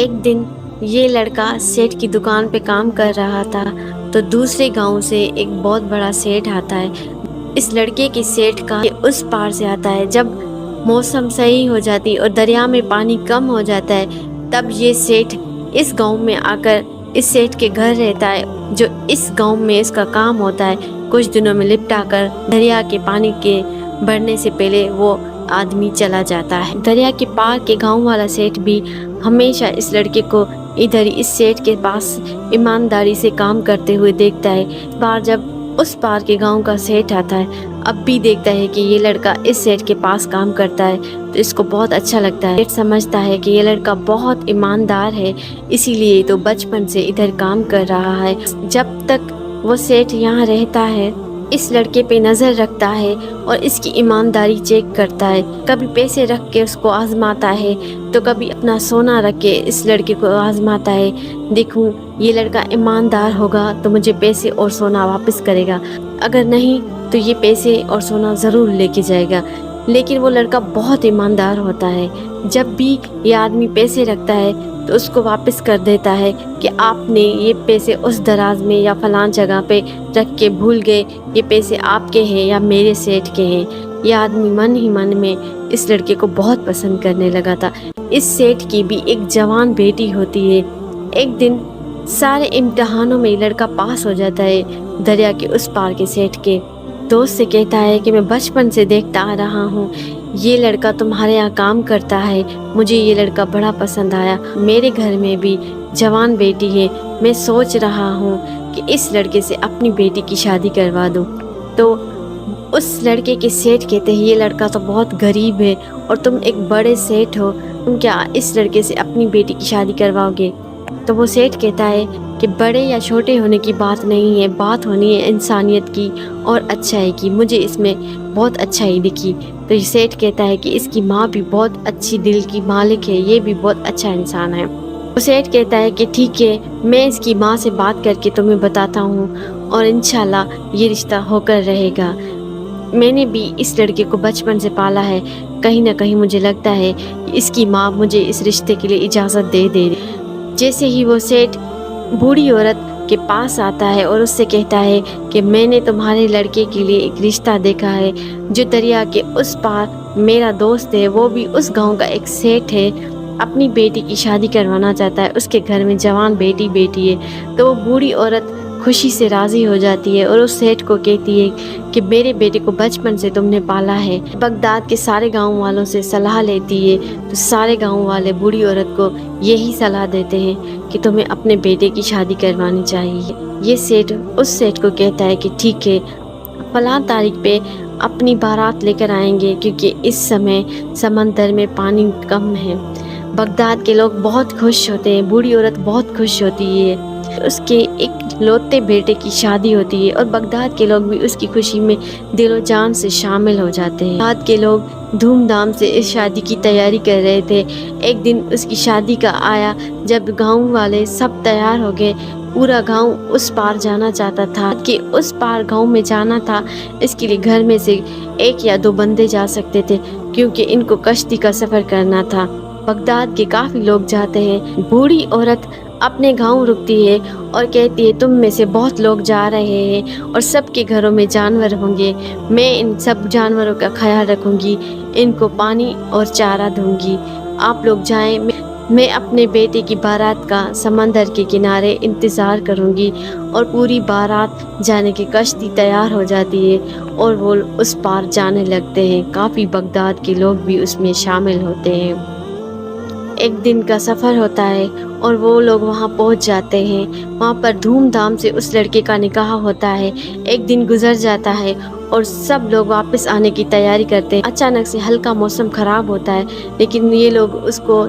ایک دن یہ لڑکا سیٹھ کی دکان پہ کام کر رہا تھا تو دوسرے گاؤں سے ایک بہت بڑا سیٹھ آتا ہے۔ اس لڑکے کی سیٹھ کا اس پار سے آتا ہے۔ جب موسم صحیح ہو جاتی اور دریا میں پانی کم ہو جاتا ہے تب یہ سیٹھ اس گاؤں میں آ کر اس سیٹھ کے گھر رہتا ہے، جو اس گاؤں میں اس کا کام ہوتا ہے کچھ دنوں میں لپٹا کر دریا کے پانی کے بڑھنے سے پہلے وہ آدمی چلا جاتا ہے۔ دریا کے پار کے گاؤں والا سیٹھ بھی ہمیشہ اس لڑکے کو ادھر ہی اس سیٹھ کے پاس ایمانداری سے کام کرتے ہوئے دیکھتا ہے۔ بار جب اس پار کے گاؤں کا سیٹھ آتا ہے اب بھی دیکھتا ہے کہ یہ لڑکا اس سیٹھ کے پاس کام کرتا ہے تو اس کو بہت اچھا لگتا ہے۔ سیٹھ سمجھتا ہے کہ یہ لڑکا بہت ایماندار ہے، اسی لیے تو بچپن سے ادھر کام کر رہا ہے۔ جب تک وہ سیٹھ یہاں رہتا ہے اس لڑکے پہ نظر رکھتا ہے اور اس کی ایمانداری چیک کرتا ہے۔ کبھی پیسے رکھ کے اس کو آزماتا ہے تو کبھی اپنا سونا رکھ کے اس لڑکے کو آزماتا ہے، دیکھوں یہ لڑکا ایماندار ہوگا تو مجھے پیسے اور سونا واپس کرے گا، اگر نہیں تو یہ پیسے اور سونا ضرور لے کے جائے گا۔ لیکن وہ لڑکا بہت ایماندار ہوتا ہے، جب بھی یہ آدمی پیسے رکھتا ہے تو اس کو واپس کر دیتا ہے کہ آپ نے یہ پیسے اس دراز میں یا فلان جگہ پہ رکھ کے بھول گئے، یہ پیسے آپ کے ہیں یا میرے سیٹھ کے ہیں۔ یہ آدمی من ہی من میں اس لڑکے کو بہت پسند کرنے لگا تھا۔ اس سیٹھ کی بھی ایک جوان بیٹی ہوتی ہے۔ ایک دن سارے امتحانوں میں یہ لڑکا پاس ہو جاتا ہے۔ دریا کے اس پار کے سیٹھ کے دوست سے کہتا ہے کہ میں بچپن سے دیکھتا آ رہا ہوں یہ لڑکا تمہارے یہاں کام کرتا ہے، مجھے یہ لڑکا بڑا پسند آیا، میرے گھر میں بھی جوان بیٹی ہے، میں سوچ رہا ہوں کہ اس لڑکے سے اپنی بیٹی کی شادی کروا دوں۔ تو اس لڑکے کے سیٹھ کہتے ہیں یہ لڑکا تو بہت غریب ہے اور تم ایک بڑے سیٹھ ہو، تم کیا اس لڑکے سے اپنی بیٹی کی شادی کرواؤ گے؟ تو وہ سیٹھ کہتا ہے کہ بڑے یا چھوٹے ہونے کی بات نہیں ہے، بات ہونی ہے انسانیت کی اور اچھائی کی، مجھے اس میں بہت اچھائی دکھی۔ تو یہ سیٹھ کہتا ہے کہ اس کی ماں بھی بہت اچھی دل کی مالک ہے، یہ بھی بہت اچھا انسان ہے۔ وہ سیٹھ کہتا ہے کہ ٹھیک ہے، میں اس کی ماں سے بات کر کے تمہیں بتاتا ہوں اور انشاءاللہ یہ رشتہ ہو کر رہے گا۔ میں نے بھی اس لڑکے کو بچپن سے پالا ہے، کہیں نہ کہیں مجھے لگتا ہے کہ اس کی ماں مجھے اس رشتے کے لیے اجازت دے دے۔ جیسے ہی وہ سیٹھ بوڑھی عورت کے پاس آتا ہے اور اس سے کہتا ہے کہ میں نے تمہارے لڑکے کے لیے ایک رشتہ دیکھا ہے جو دریا کے اس پار میرا دوست ہے، وہ بھی اس گاؤں کا ایک سیٹھ ہے، اپنی بیٹی کی شادی کروانا چاہتا ہے، اس کے گھر میں جوان بیٹی ہے۔ تو وہ بوڑھی عورت خوشی سے راضی ہو جاتی ہے اور اس سیٹھ کو کہتی ہے کہ میرے بیٹے کو بچپن سے تم نے پالا ہے۔ بغداد کے سارے گاؤں والوں سے صلاح لیتی ہے تو سارے گاؤں والے بوڑھی عورت کو یہی صلاح دیتے ہیں کہ تمہیں اپنے بیٹے کی شادی کروانی چاہیے۔ یہ سیٹھ اس سیٹھ کو کہتا ہے کہ ٹھیک ہے، فلاں تاریخ پہ اپنی بارات لے کر آئیں گے کیونکہ اس سمے سمندر میں پانی کم ہے۔ بغداد کے لوگ بہت خوش ہوتے ہیں، بوڑھی عورت بہت خوش ہوتی ہے، اس کے ایک لوتے بیٹے کی شادی ہوتی ہے اور بغداد کے لوگ بھی اس کی خوشی میں دل و جان سے شامل ہو جاتے ہیں۔ بغداد کے لوگ دھوم دھام سے اس شادی کی تیاری کر رہے تھے۔ ایک دن اس کی شادی کا آیا جب گاؤں والے سب تیار ہو گئے، پورا گاؤں اس پار جانا چاہتا تھا کہ اس پار گاؤں میں جانا تھا، اس کے لیے گھر میں سے 1 یا 2 بندے جا سکتے تھے کیونکہ ان کو کشتی کا سفر کرنا تھا۔ بغداد کے کافی لوگ جاتے ہیں۔ بوڑھی عورت اپنے گاؤں رکتی ہے اور کہتی ہے تم میں سے بہت لوگ جا رہے ہیں اور سب کے گھروں میں جانور ہوں گے، میں ان سب جانوروں کا خیال رکھوں گی، ان کو پانی اور چارہ دوں گی، آپ لوگ جائیں، میں اپنے بیٹے کی بارات کا سمندر کے کنارے انتظار کروں گی۔ اور پوری بارات جانے کی کشتی تیار ہو جاتی ہے اور وہ اس پار جانے لگتے ہیں۔ کافی بغداد کے لوگ بھی اس میں شامل ہوتے ہیں۔ ایک دن کا سفر ہوتا ہے اور وہ لوگ وہاں پہنچ جاتے ہیں۔ وہاں پر دھوم دھام سے اس لڑکے کا نکاح ہوتا ہے۔ ایک دن گزر جاتا ہے اور سب لوگ واپس آنے کی تیاری کرتے ہیں۔ اچانک سے ہلکا موسم خراب ہوتا ہے لیکن یہ لوگ اس کو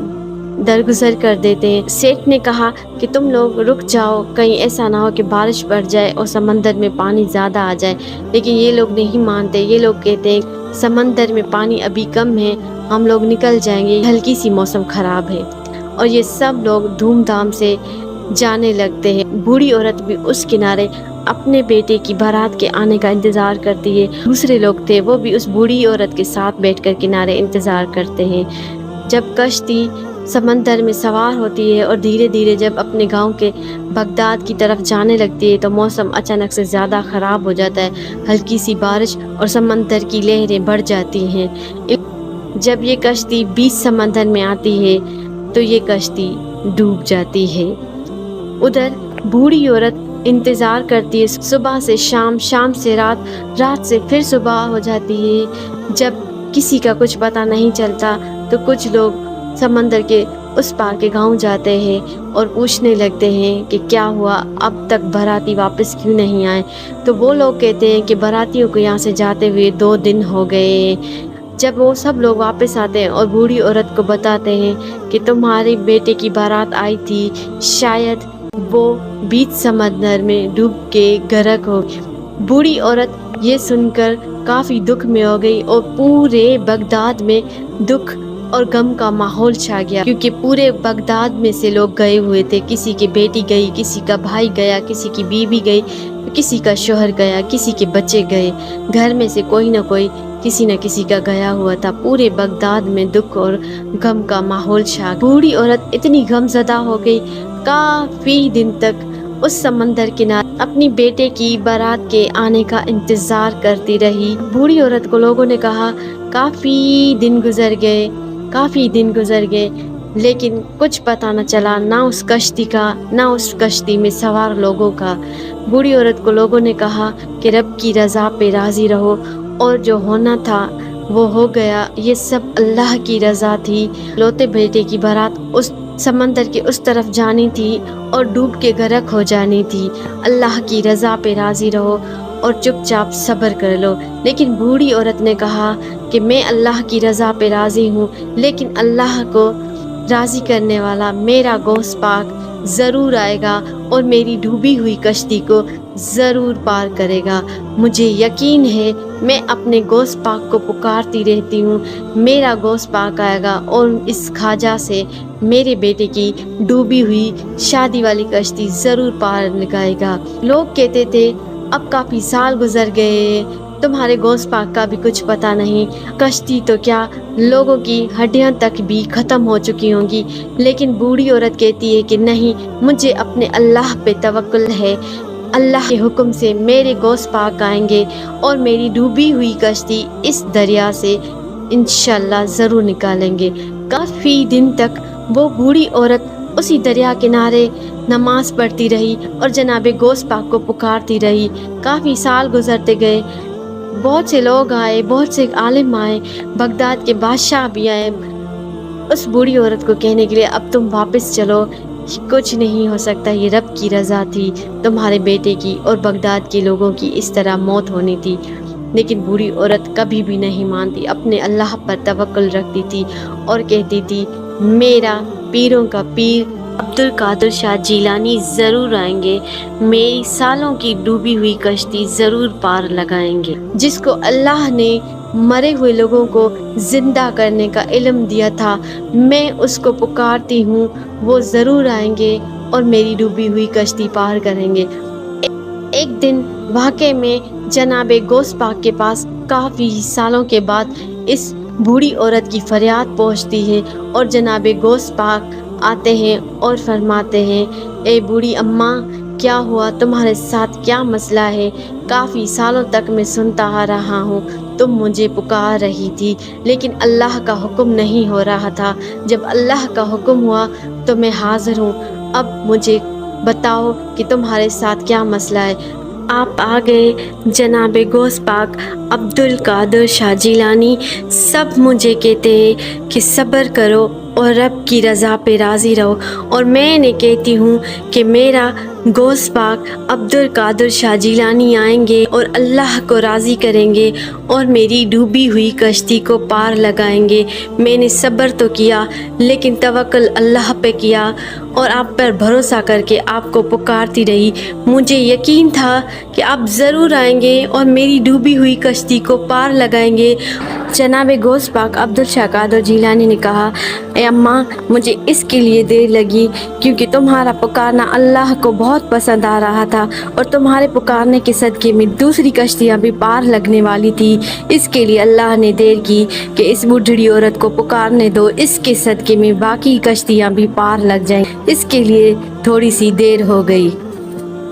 درگزر کر دیتے ہیں۔ سیٹھ نے کہا کہ تم لوگ رک جاؤ، کہیں ایسا نہ ہو کہ بارش پڑ جائے اور سمندر میں پانی زیادہ آ جائے، لیکن یہ لوگ نہیں مانتے۔ یہ لوگ کہتے ہیں سمندر میں پانی ابھی کم ہے، ہم لوگ نکل جائیں گے، ہلکی سی موسم خراب ہے۔ اور یہ سب لوگ دھوم دھام سے جانے لگتے ہیں۔ بوڑھی عورت بھی اس کنارے اپنے بیٹے کی بارات کے آنے کا انتظار کرتی ہے۔ دوسرے لوگ تھے وہ بھی اس بوڑھی عورت کے ساتھ بیٹھ کر کنارے انتظار کرتے ہیں۔ جب کشتی سمندر میں سوار ہوتی ہے اور دھیرے دھیرے جب اپنے گاؤں کے بغداد کی طرف جانے لگتی ہے تو موسم اچانک سے زیادہ خراب ہو جاتا ہے، ہلکی سی بارش اور سمندر کی لہریں بڑھ جاتی ہیں۔ جب یہ کشتی بیچ سمندر میں آتی ہے تو یہ کشتی ڈوب جاتی ہے۔ ادھر بوڑھی عورت انتظار کرتی ہے، صبح سے شام، شام سے رات، رات سے پھر صبح ہو جاتی ہے۔ جب کسی کا کچھ پتہ نہیں چلتا تو کچھ لوگ سمندر کے اس پار کے گاؤں جاتے ہیں اور پوچھنے لگتے ہیں کہ کیا ہوا، اب تک باراتی واپس کیوں نہیں آئے؟ تو وہ لوگ کہتے ہیں کہ باراتیوں کو یہاں سے جاتے ہوئے 2 دن ہو گئے۔ جب وہ سب لوگ واپس آتے ہیں اور بوڑھی عورت کو بتاتے ہیں کہ تمہارے بیٹے کی بارات آئی تھی، شاید وہ بیچ سمندر میں ڈوب کے غرق ہو۔ بوڑھی عورت یہ سن کر کافی دکھ میں ہو گئی اور پورے بغداد میں دکھ اور غم کا ماحول چھا گیا، کیونکہ پورے بغداد میں سے لوگ گئے ہوئے تھے۔ کسی کی بیٹی گئی، کسی کا بھائی گیا، کسی کی بیوی گئی، کسی کا شوہر گیا، کسی کے بچے گئے، گھر میں سے کوئی نہ کوئی کسی نہ کسی کا گیا ہوا تھا۔ پورے بغداد میں دکھ اور غم کا ماحول چھا گیا۔ بوڑھی عورت اتنی غم زدہ ہو گئی، کافی دن تک اس سمندر کنارے اپنی بیٹے کی بارات کے آنے کا انتظار کرتی رہی۔ بوڑھی عورت کو لوگوں نے کہا کافی دن گزر گئے لیکن کچھ پتہ نہ چلا، نہ اس کشتی کا نہ اس کشتی میں سوار لوگوں کا۔ بوڑھی عورت کو لوگوں نے کہا کہ رب کی رضا پہ راضی رہو، اور جو ہونا تھا وہ ہو گیا، یہ سب اللہ کی رضا تھی۔ لوتے بیٹے کی بارات اس سمندر کے اس طرف جانی تھی اور ڈوب کے غرق ہو جانی تھی۔ اللہ کی رضا پہ راضی رہو اور چپ چاپ صبر کر لو۔ لیکن بوڑھی عورت نے کہا کہ میں اللہ کی رضا پہ راضی ہوں، لیکن اللہ کو راضی کرنے والا میرا گوشت پاک ضرور آئے گا اور میری ڈوبی ہوئی کشتی کو ضرور پار کرے گا۔ مجھے یقین ہے، میں اپنے گوشت پاک کو پکارتی رہتی ہوں، میرا گوشت پاک آئے گا اور اس خواجہ سے میرے بیٹے کی ڈوبی ہوئی شادی والی کشتی ضرور پار لگائے گا۔ لوگ کہتے تھے اب کافی سال گزر گئے، تمہارے گوشت پاک کا بھی کچھ پتہ نہیں، کشتی تو کیا لوگوں کی ہڈیاں تک بھی ختم ہو چکی ہوں گی۔ لیکن بوڑھی عورت کہتی ہے کہ نہیں، مجھے اپنے اللہ پہ توکل ہے، اللہ کے حکم سے میرے گوشت پاک آئیں گے اور میری ڈوبی ہوئی کشتی اس دریا سے انشاءاللہ ضرور نکالیں گے۔ کافی دن تک وہ بوڑھی عورت اسی دریا کنارے نماز پڑھتی رہی اور جناب گوشت پاک کو پکارتی رہی۔ کافی سال گزرتے گئے، بہت سے لوگ آئے، بہت سے عالم آئے، بغداد کے بادشاہ بھی آئے اس بوڑھی عورت کو کہنے کے لیے اب تم واپس چلو، کچھ نہیں ہو سکتا، یہ رب کی رضا تھی، تمہارے بیٹے کی اور بغداد کے لوگوں کی اس طرح موت ہونی تھی۔ لیکن بوڑھی عورت کبھی بھی نہیں مانتی، اپنے اللہ پر توکل رکھتی تھی اور کہتی تھی میرا پیروں کا پیر عبد القادر شاہ جیلانی ضرور آئیں گے، میری سالوں کی ڈوبی ہوئی کشتی ضرور پار لگائیں گے۔ جس کو اللہ نے مرے ہوئے لوگوں کو زندہ کرنے کا علم دیا تھا، میں اس کو پکارتی ہوں، وہ ضرور آئیں گے اور میری ڈوبی ہوئی کشتی پار کریں گے۔ ایک دن واقعے میں جناب گوشت پاک کے پاس کافی سالوں کے بعد اس بوڑھی عورت کی فریاد پہنچتی ہے اور جناب گوشت پاک آتے ہیں اور فرماتے ہیں اے بوڑھی اماں، کیا ہوا، تمہارے ساتھ کیا مسئلہ ہے؟ کافی سالوں تک میں سنتا آ رہا ہوں، تم مجھے پکار رہی تھی لیکن اللہ کا حکم نہیں ہو رہا تھا، جب اللہ کا حکم ہوا تو میں حاضر ہوں، اب مجھے بتاؤ کہ تمہارے ساتھ کیا مسئلہ ہے۔ آپ آ گئے جناب گوشت پاک عبد القادر شاہ جیلانی، سب مجھے کہتے ہیں کہ صبر کرو اور رب کی رضا پہ راضی رہو، اور میں نے کہتی ہوں کہ میرا گوشت پاک عبد القادر شاہ جیلانی آئیں گے اور اللہ کو راضی کریں گے اور میری ڈوبی ہوئی کشتی کو پار لگائیں گے۔ میں نے صبر تو کیا لیکن توکل اللہ پہ کیا اور آپ پر بھروسہ کر کے آپ کو پکارتی رہی، مجھے یقین تھا کہ آپ ضرور آئیں گے اور میری ڈوبی ہوئی کشتی کو پار لگائیں گے۔ جناب گوشت پاک عبد القادر جیلانی نے کہا اے اماں مجھے اس کے لیے دیر لگی کیونکہ تمہارا پکارنا اللہ کو بہت پسند آ رہا تھا اور تمہارے پکارنے کے صدقے میں دوسری کشتیاں بھی پار لگنے والی تھی، اس کے لیے اللہ نے دیر کی کہ اس بوڑھی عورت کو پکارنے دو، اس کے صدقے میں باقی کشتیاں بھی پار لگ جائیں، اس کے لیے تھوڑی سی دیر ہو گئی۔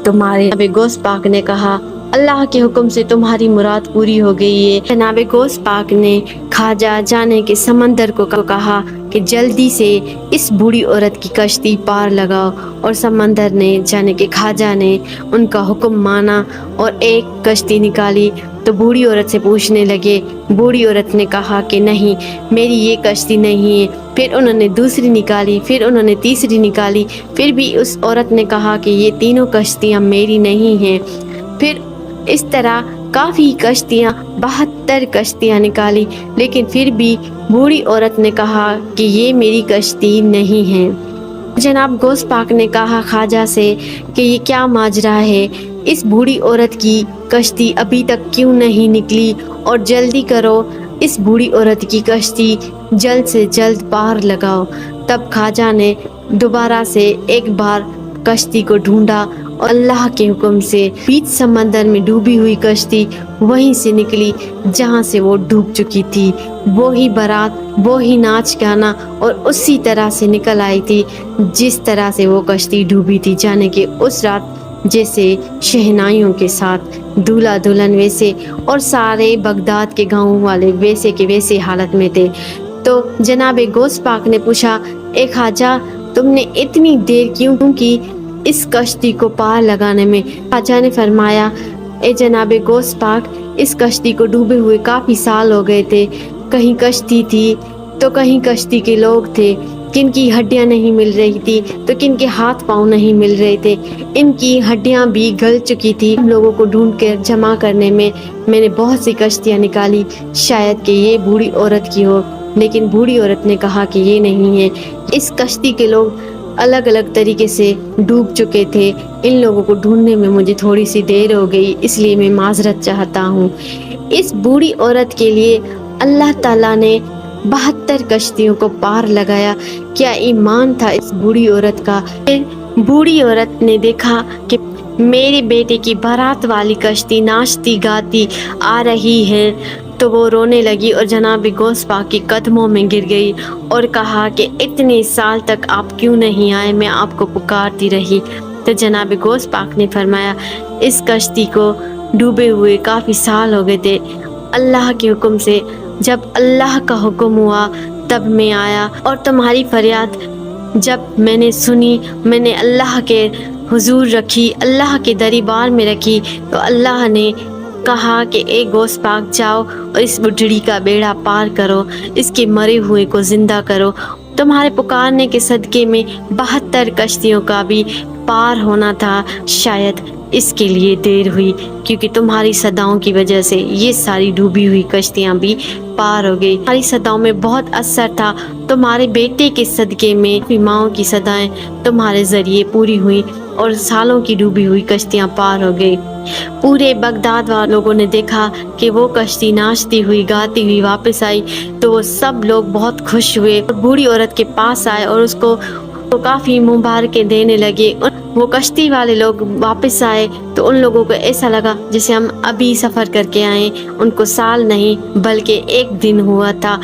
تمہارے جناب غوث پاک نے کہا اللہ کے حکم سے تمہاری مراد پوری ہو گئی ہے۔ جناب غوث پاک نے خواجہ جانے کے سمندر کو کہا کہ جلدی سے اس بوڑھی عورت کی کشتی پار لگاؤ، اور سمندر نے جانے کے خواجہ نے ان کا حکم مانا اور ایک کشتی نکالی تو بوڑھی عورت سے پوچھنے لگے۔ بوڑھی عورت نے کہا کہ نہیں میری یہ کشتی نہیں ہے۔ پھر انہوں نے دوسری نکالی، پھر انہوں نے تیسری نکالی، پھر بھی اس عورت نے کہا کہ یہ تینوں کشتیاں میری نہیں ہیں۔ پھر اس طرح کافی کشتیاں 72 کشتیاں نکالی، لیکن پھر بھی بوڑھی عورت نے کہا کہ یہ میری کشتی نہیں ہے۔ جناب غوث پاک نے کہا خواجہ سے کہ یہ کیا ماجرا ہے، اس بوڑھی عورت کی کشتی ابھی تک کیوں نہیں نکلی، اور جلدی کرو اس بوڑھی عورت کی کشتی جلد سے جلد پار لگاؤ۔ تب خواجہ نے دوبارہ سے ایک بار کشتی کو ڈھونڈا اور اللہ کے حکم سے بیچ سمندر میں ڈوبی ہوئی کشتی وہیں سے نکلی جہاں سے وہ ڈوب چکی تھی، وہی بارات، وہی ناچ گانا، اور اسی طرح سے نکل آئی تھی جس طرح سے وہ کشتی ڈوبی تھی، جانے کہ اس رات جیسے شہنائیوں کے ساتھ دولہا دلہن ویسے اور سارے بغداد کے گاؤں والے ویسے کے ویسے حالت میں تھے۔ تو جناب غوث پاک نے پوچھا اے خواجہ تم نے اتنی دیر کیوں کی اس کشتی کو پار لگانے میں؟ خواجہ نے فرمایا اے جناب غوث پاک اس کشتی کو ڈوبے ہوئے کافی سال ہو گئے تھے، کہیں کشتی تھی تو کہیں کشتی کے لوگ تھے، کن کی ہڈیاں نہیں مل رہی تھی تو کن کے ہاتھ پاؤں نہیں مل رہے تھے، ان کی ہڈیاں بھی گل چکی تھی۔ ہم لوگوں کو ڈھونڈ کر جمع کرنے میں میں نے بہت سی کشتیاں نکالی، شاید کہ یہ بوڑھی عورت کی ہو، لیکن بوڑھی عورت نے کہا کہ یہ نہیں ہے، اس کشتی کے لوگ الگ الگ طریقے سے ڈوب چکے تھے، ان لوگوں کو ڈھونڈنے میں مجھے تھوڑی سی دیر ہو گئی، اس لیے میں معذرت چاہتا ہوں۔ اس بوڑھی عورت کے لیے اللہ تعالیٰ نے 72 کشتیوں کو پار لگایا۔ کیا ایمان تھا اس بوڑھی عورت کا۔ بوڑھی عورت نے دیکھا کہ میرے بیٹے کی بارات والی کشتی ناچتی گاتی آ رہی ہے تو وہ رونے لگی اور جناب غوث پاک کے قدموں میں گر گئی اور کہا کہ اتنے سال تک آپ کیوں نہیں آئے، میں آپ کو پکارتی رہی۔ تو جناب غوث پاک نے فرمایا اس کشتی کو ڈوبے ہوئے کافی سال ہو گئے تھے، اللہ کے حکم سے جب اللہ کا حکم ہوا تب میں آیا، اور تمہاری فریاد جب میں نے سنی میں نے اللہ کے حضور رکھی، اللہ کے دربار میں رکھی، تو اللہ نے کہا کہ اے غوث پاک جاؤ اور اس بڈھڑی کا بیڑا پار کرو، اس کے مرے ہوئے کو زندہ کرو۔ تمہارے پکارنے کے صدقے میں 72 کشتیوں کا بھی پار ہونا تھا، شاید اس کے لیے دیر ہوئی کیونکہ تمہاری صداؤں کی وجہ سے یہ ساری ڈوبی ہوئی کشتیاں بھی پار ہو گئی۔ تمہاری صداؤں میں بہت اثر تھا، تمہارے بیٹے کے صدقے میں ماؤں کی صدائیں تمہارے ذریعے پوری ہوئی اور سالوں کی ڈوبی ہوئی کشتیاں پار ہو گئی۔ پورے بغداد والوں لوگوں نے دیکھا کہ وہ کشتی ناچتی ہوئی گاتی ہوئی واپس آئی تو وہ سب لوگ بہت خوش ہوئے اور بوڑھی عورت کے پاس آئے اور اس کو کافی مبارکیں دینے لگے۔ وہ کشتی والے لوگ واپس آئے تو ان لوگوں کو ایسا لگا جیسے ہم ابھی سفر کر کے آئے، ان کو سال نہیں بلکہ ایک دن ہوا تھا۔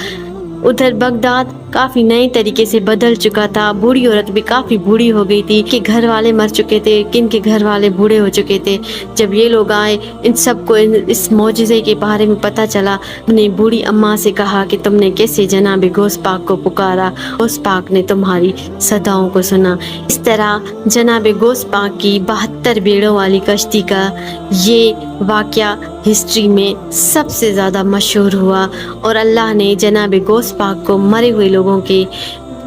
ادھر بغداد کافی نئے طریقے سے بدل چکا تھا، بوڑھی عورت بھی کافی بوڑھی ہو گئی تھی، کہ گھر والے مر چکے تھے، کن کے گھر والے بوڑھے ہو چکے تھے۔ جب یہ لوگ آئے ان سب کو اس معجزے کے بارے میں پتہ چلا، نے بوڑھی اماں سے کہا کہ تم نے کیسے جناب غوث پاک کو پکارا، غوث پاک نے تمہاری صداؤں کو سنا۔ اس طرح جناب غوث پاک کی 72 بیڑوں والی کشتی کا یہ واقعہ ہسٹری میں سب سے زیادہ مشہور ہوا، اور اللہ نے جناب غوث پاک کو مرے ہوئے لوگوں کے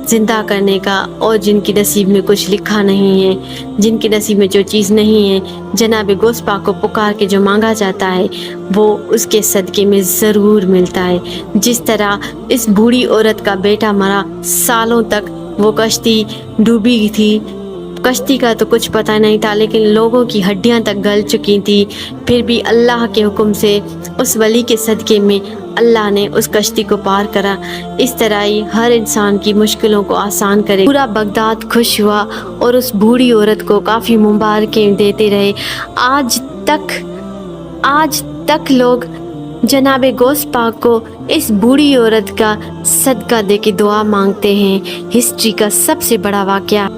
زندہ کرنے کا، اور جن کی نصیب میں کچھ لکھا نہیں ہے، جن کی نصیب میں جو چیز نہیں ہے، جناب غوث پاک کو پکار کے جو مانگا جاتا ہے وہ اس کے صدقے میں ضرور ملتا ہے۔ جس طرح اس بوڑھی عورت کا بیٹا مرا، سالوں تک وہ کشتی ڈوبی تھی، کشتی کا تو کچھ پتہ نہیں تھا، لیکن لوگوں کی ہڈیاں تک گل چکی تھی، پھر بھی اللہ کے حکم سے اس ولی کے صدقے میں اللہ نے اس کشتی کو پار کرا۔ اس طرح ہی ہر انسان کی مشکلوں کو آسان کرے۔ پورا بغداد خوش ہوا اور اس بوڑھی عورت کو کافی مبارکیں دیتے رہے۔ آج تک لوگ جناب غوث پاک کو اس بوڑھی عورت کا صدقہ دے کے دعا مانگتے ہیں۔ ہسٹری کا سب سے بڑا واقعہ